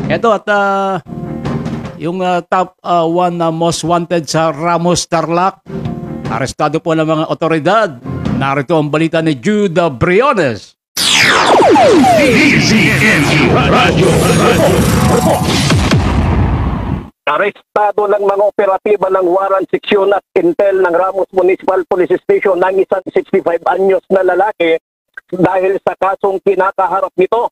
Ito at yung top one na most wanted sa Ramos Tarlac, arestado po ng mga otoridad. Narito ang balita ni Judah Briones. Arestado ng mga operatiba ng Warrant Section at Intel ng Ramos Municipal Police Station ng isang 65 anyos na lalaki dahil sa kasong kinakaharap nito.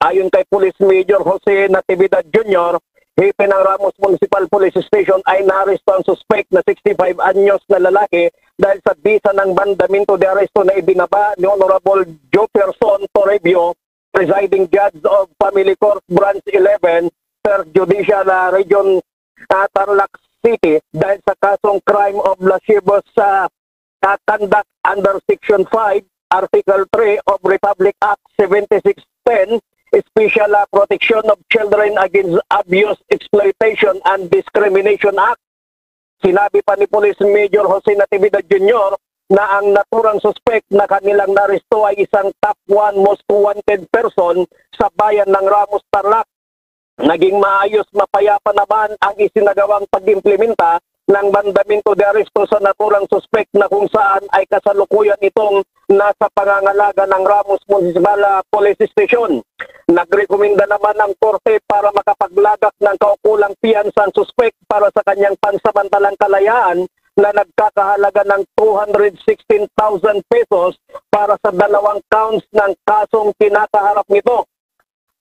Ayon kay Police Major Jose Natividad Jr., hepe ng Ramos Municipal Police Station ay naaresto ang suspect na 65 anyos na lalaki dahil sa bisa ng mandamento de aresto na ibinaba ni Honorable Jefferson Torrebio, presiding judge of Family Court Branch 11, Third Judicial Region Tarlac City dahil sa kasong crime of lascivious conduct under Section 5, Article 3 of Republic Act 7610, Special Protection of Children Against Abuse, Exploitation, and Discrimination Act. Sinabi pa ni Police Major Jose Natividad Jr. na ang naturang suspect na kanilang naresto ay isang top 1 most wanted person sa bayan ng Ramos Tarlac. Naging maayos mapayapa naman ang isinagawang pag-implementa ng mandamento de aresto sa naturang suspect na kung saan ay kasalukuyan itong nasa pangangalaga ng Ramos Municipal Police Station. Nagrekomenda naman ng korte para makapaglagak ng kaukulang piyansa ang suspect para sa kanyang pansamantalang kalayaan na nagkakahalaga ng 216,000 pesos para sa 2 counts ng kasong kinakaharap nito.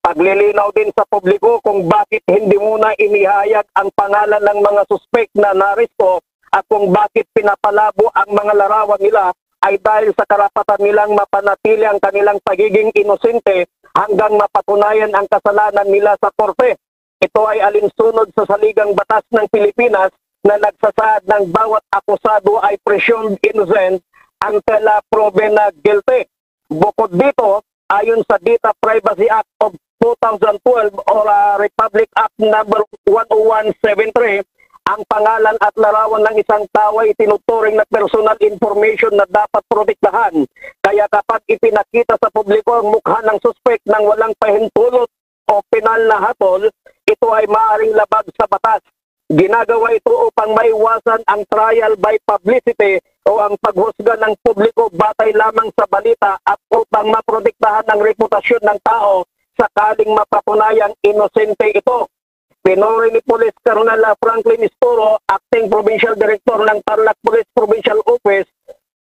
Paglilinaw din sa publiko kung bakit hindi muna inihayag ang pangalan ng mga suspect na naresto at kung bakit pinapalabo ang mga larawan nila ay dahil sa karapatan nilang mapanatili ang kanilang pagiging inosente hanggang mapatunayan ang kasalanan nila sa korte. Ito ay alinsunod sa saligang batas ng Pilipinas na nagsasaad ng bawat akusado ay presumed innocent until proven guilty. Bukod dito, ayon sa Data Privacy Act of 2012 or Republic Act number 10173, ang pangalan at larawan ng isang tao ay tinuturing na personal information na dapat protektahan. Kaya kapag ipinakita sa publiko ang mukha ng suspect nang walang pahintulot o penal na hatol, ito ay maaaring labag sa batas. Ginagawa ito upang maiwasan ang trial by publicity o ang paghusga ng publiko batay lamang sa balita at upang maprotektahan ang reputasyon ng tao sakaling mapatunayang inosente ito. Pinuri ni Police Colonel Franklin Istoro, Acting Provincial Director ng Tarlac Police Provincial Office,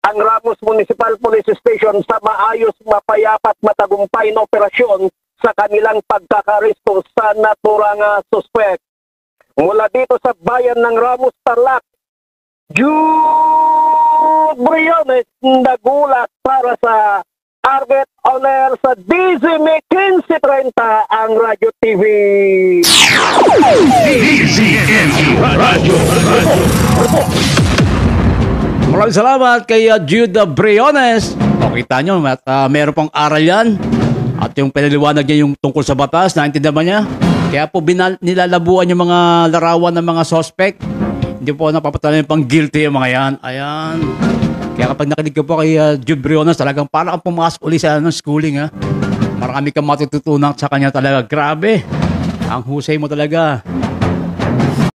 ang Ramos Municipal Police Station sa maayos, mapayapat, matagumpay na operasyon sa kanilang pagkakaresto sa naturang suspect. Mula dito sa bayan ng Ramos Tarlac, Jude Briones nagulat para sa Target on air sa DZME 1530 ang Radyo TV. DZME Radyo. Maraming salamat kay Judah Briones. O, kita nyo, meron pang aral yan. At yung pinaliwanag niya yung tungkol sa batas, naintindihan ba niya? Kaya po nilalabuan yung mga larawan ng mga suspect. Hindi po napapatunayan pang guilty yung mga yan. Ayan. Kaya kapag nakinig ka po kay Jude Briones, talagang parang kang pumasok ulit sa schooling, ha? Marami kang matututunan sa kanya talaga. Grabe. Ang husay mo talaga.